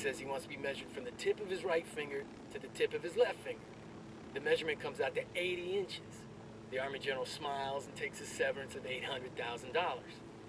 Says he wants to be measured from the tip of his right finger to the tip of his left finger. The measurement comes out to 80 inches. The Army general smiles and takes a severance of $800,000.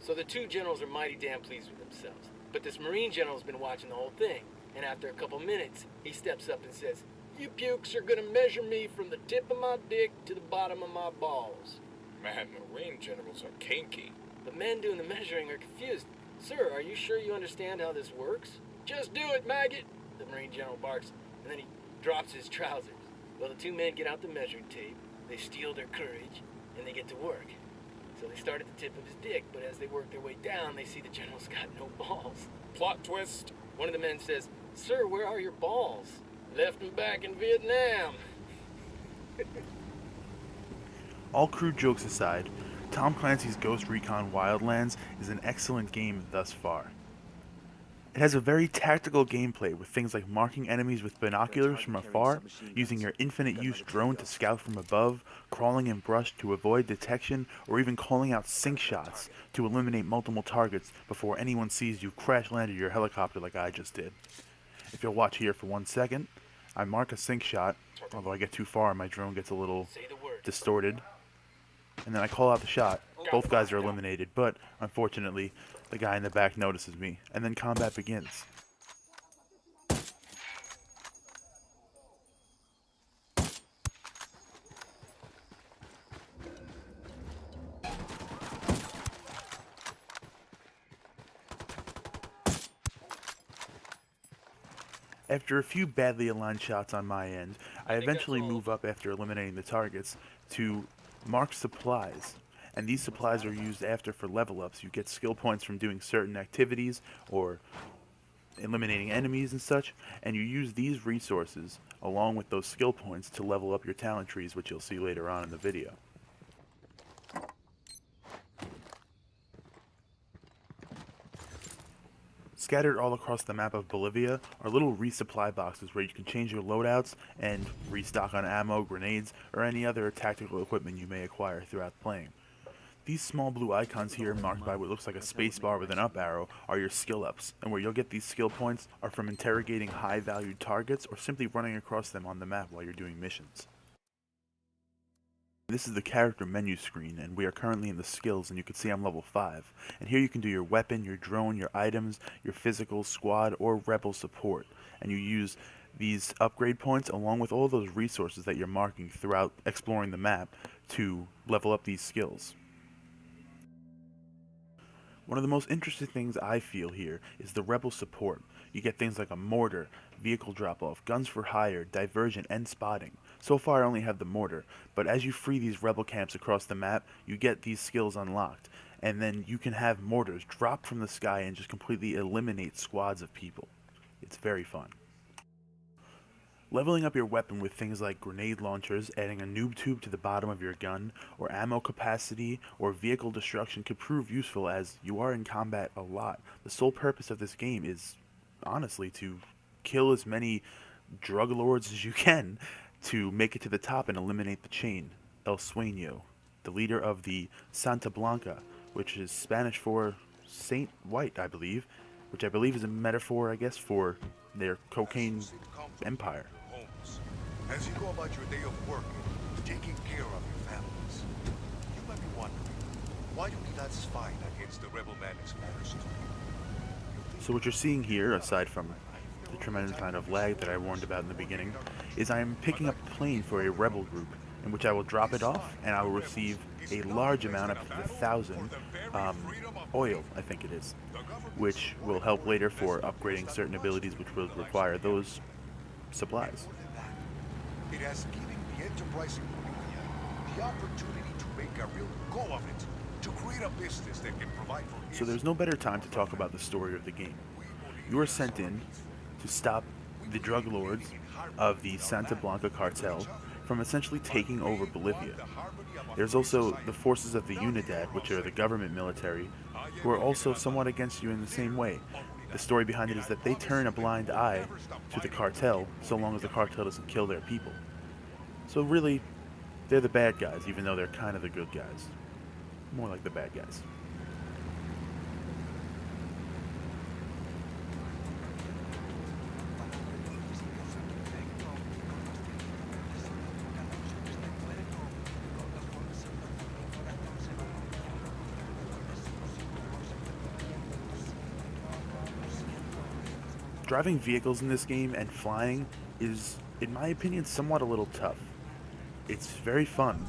So the two generals are mighty damn pleased with themselves. But this Marine general's been watching the whole thing, and after a couple minutes, he steps up and says, "You pukes are gonna measure me from the tip of my dick to the bottom of my balls." Man, Marine generals are kinky. The men doing the measuring are confused. "Sir, are you sure you understand how this works?" "Just do it, maggot," the Marine general barks, and then he drops his trousers. Well, the two men get out the measuring tape, they steel their courage, and they get to work. So they start at the tip of his dick, but as they work their way down, they see the general's got no balls. Plot twist. One of the men says, "Sir, where are your balls?" "Left them back in Vietnam." All crude jokes aside, Tom Clancy's Ghost Recon Wildlands is an excellent game thus far. It has a very tactical gameplay with things like marking enemies with binoculars from afar, using your infinite use drone to scout from above, crawling in brush to avoid detection, or even calling out sink shots to eliminate multiple targets before anyone sees you crash landed your helicopter like I just did. If you'll watch here for 1 second, I mark a sink shot, although I get too far and my drone gets a little distorted, and then I call out the shot. Both guys are eliminated, but unfortunately, the guy in the back notices me, and then combat begins. After a few badly aligned shots on my end, I eventually move up after eliminating the targets to mark supplies. And these supplies are used after for level ups. You get skill points from doing certain activities or eliminating enemies and such, and you use these resources along with those skill points to level up your talent trees, which you'll see later on in the video. Scattered all across the map of Bolivia are little resupply boxes where you can change your loadouts and restock on ammo, grenades, or any other tactical equipment you may acquire throughout playing. These small blue icons here, marked by what looks like a spacebar with an up arrow, are your skill ups, and where you'll get these skill points are from interrogating high-valued targets or simply running across them on the map while you're doing missions. This is the character menu screen, and we are currently in the skills, and you can see I'm level 5. And here you can do your weapon, your drone, your items, your physical, squad, or rebel support. And you use these upgrade points along with all those resources that you're marking throughout exploring the map to level up these skills. One of the most interesting things I feel here is the rebel support. You get things like a mortar, vehicle drop-off, guns for hire, diversion, and spotting. So far I only have the mortar, but as you free these rebel camps across the map, you get these skills unlocked. And then you can have mortars drop from the sky and just completely eliminate squads of people. It's very fun. Leveling up your weapon with things like grenade launchers, adding a noob tube to the bottom of your gun, or ammo capacity, or vehicle destruction could prove useful as you are in combat a lot. The sole purpose of this game is, honestly, to kill as many drug lords as you can to make it to the top and eliminate the chain. El Sueño, the leader of the Santa Blanca, which is Spanish for Saint White, I believe, which I believe is a metaphor, I guess, for their cocaine empire. As you go about your day of work, taking care of your families, you might be wondering, why do we not fight against the rebel manics matters to you? So what you're seeing here, aside from the tremendous amount of lag that I warned about in the beginning, is I am picking up a plane for a rebel group, in which I will drop it off, and I will receive a large amount, up to 1,000, oil, I think it is, which will help later for upgrading certain abilities which will require those supplies. It has given the enterprising Bolivia the opportunity to make a real go of it, to create a business that can provide for So there's no better time to talk about the story of the game. You are sent in to stop the drug lords of the Santa Blanca cartel from essentially taking over Bolivia. There's also the forces of the Unidad, which are the government military, who are also somewhat against you in the same way. The story behind it is that they turn a blind eye to the cartel so long as the cartel doesn't kill their people. So really, they're the bad guys, even though they're kind of the good guys. More like the bad guys. Driving vehicles in this game and flying is, in my opinion, somewhat a little tough. It's very fun,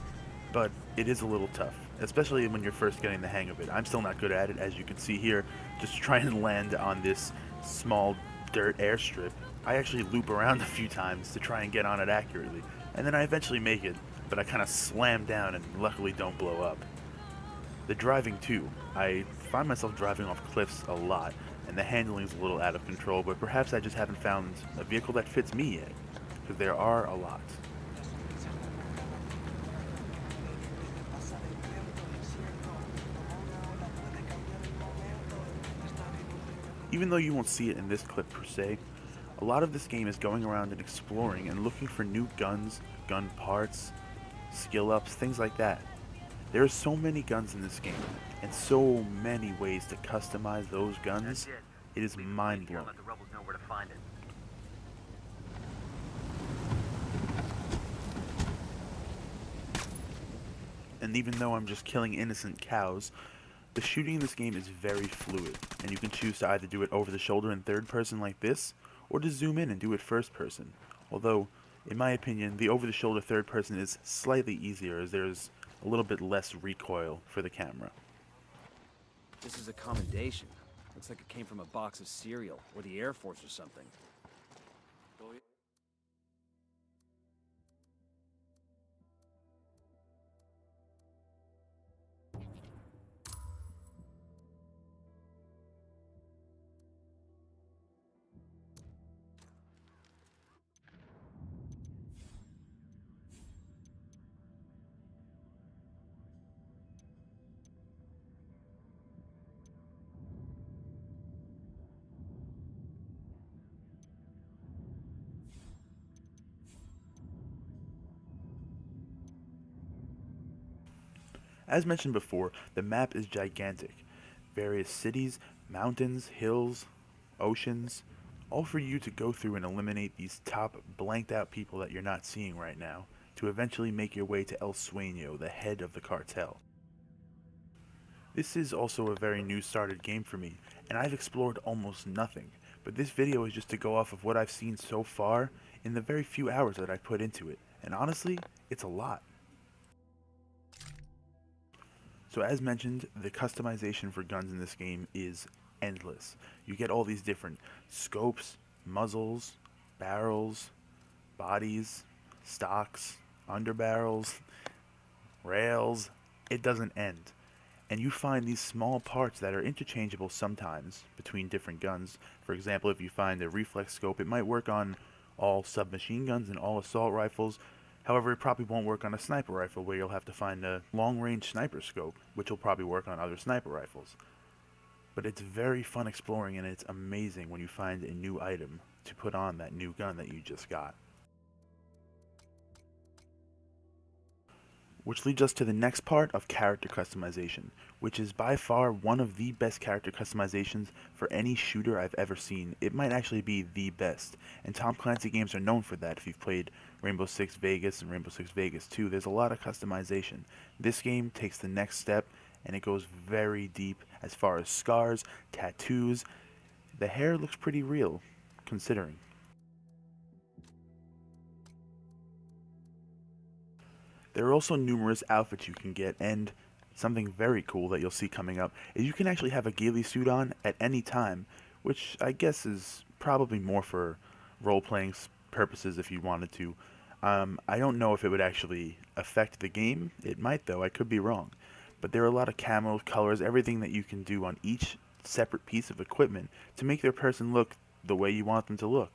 but it is a little tough, especially when you're first getting the hang of it. I'm still not good at it, as you can see here, just trying to land on this small dirt airstrip. I actually loop around a few times to try and get on it accurately, and then I eventually make it, but I kind of slam down and luckily don't blow up. The driving too. I find myself driving off cliffs a lot, and the handling is a little out of control, but perhaps I just haven't found a vehicle that fits me yet, because there are a lot. Even though you won't see it in this clip per se, a lot of this game is going around and exploring and looking for new guns, gun parts, skill ups, things like that. There are so many guns in this game, and so many ways to customize those guns, it is mind-blowing. Let the rebels know where to find it. And even though I'm just killing innocent cows, the shooting in this game is very fluid, and you can choose to either do it over the shoulder in third person like this, or to zoom in and do it first person. Although, in my opinion, the over the shoulder third person is slightly easier as there's a little bit less recoil for the camera. This is a commendation. Looks like it came from a box of cereal, or the Air Force or something. As mentioned before, the map is gigantic. Various cities, mountains, hills, oceans, all for you to go through and eliminate these top blanked out people that you're not seeing right now, to eventually make your way to El Sueño, the head of the cartel. This is also a very new started game for me, and I've explored almost nothing, but this video is just to go off of what I've seen so far in the very few hours that I've put into it, and honestly, it's a lot. So as mentioned, the customization for guns in this game is endless. You get all these different scopes, muzzles, barrels, bodies, stocks, underbarrels, rails. It doesn't end. And you find these small parts that are interchangeable sometimes between different guns. For example, if you find a reflex scope, it might work on all submachine guns and all assault rifles. However, it probably won't work on a sniper rifle, where you'll have to find a long-range sniper scope, which will probably work on other sniper rifles. But it's very fun exploring, and it's amazing when you find a new item to put on that new gun that you just got. Which leads us to the next part of character customization, which is by far one of the best character customizations for any shooter I've ever seen. It might actually be the best, and Tom Clancy games are known for that. If you've played Rainbow Six Vegas and Rainbow Six Vegas 2, there's a lot of customization. This game takes the next step, and it goes very deep as far as scars, tattoos. The hair looks pretty real, considering. There are also numerous outfits you can get, and something very cool that you'll see coming up is you can actually have a ghillie suit on at any time, which I guess is probably more for role-playing purposes if you wanted to. I don't know if it would actually affect the game. It might, though. I could be wrong. But there are a lot of camo colors, everything that you can do on each separate piece of equipment to make their person look the way you want them to look.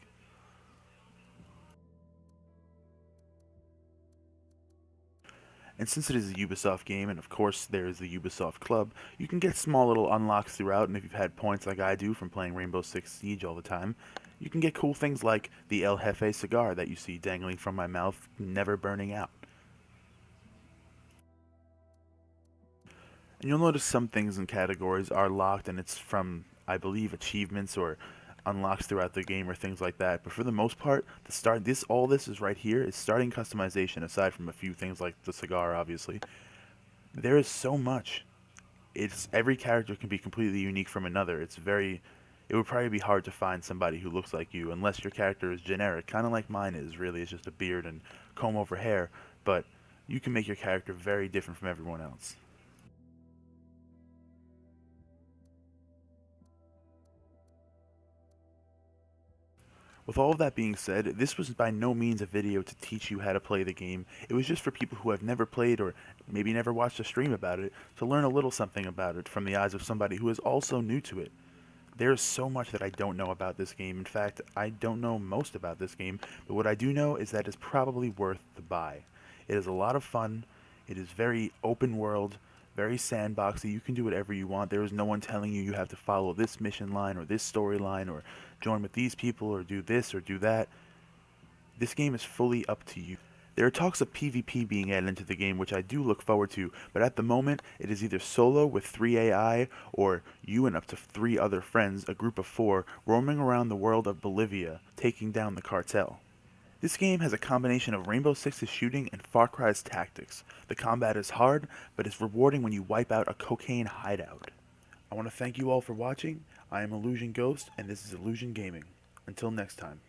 And since it is a Ubisoft game, and of course there is the Ubisoft Club, you can get small little unlocks throughout, and if you've had points like I do from playing Rainbow Six Siege all the time, you can get cool things like the El Jefe cigar that you see dangling from my mouth, never burning out. And you'll notice some things and categories are locked, and it's from, I believe, achievements or unlocks throughout the game or things like that. But for the most part, all this is right here is starting customization, aside from a few things like the cigar, obviously. There is so much. Every character can be completely unique from another. It's very It would probably be hard to find somebody who looks like you unless your character is generic, kind of like mine is, really. It's just a beard and comb over hair, but you can make your character very different from everyone else. With all of that being said, this was by no means a video to teach you how to play the game. It was just for people who have never played or maybe never watched a stream about it to learn a little something about it from the eyes of somebody who is also new to it. There is so much that I don't know about this game. In fact, I don't know most about this game, but what I do know is that it's probably worth the buy. It is a lot of fun. It is very open world, very sandboxy. You can do whatever you want. There is no one telling you you have to follow this mission line or this storyline or join with these people or do this or do that. This game is fully up to you. There are talks of PvP being added into the game, which I do look forward to, but at the moment, it is either solo with 3 AI, or you and up to 3 other friends, a group of 4, roaming around the world of Bolivia, taking down the cartel. This game has a combination of Rainbow Six's shooting and Far Cry's tactics. The combat is hard, but it's rewarding when you wipe out a cocaine hideout. I want to thank you all for watching. I am Illusion Ghost, and this is Illusion Gaming. Until next time.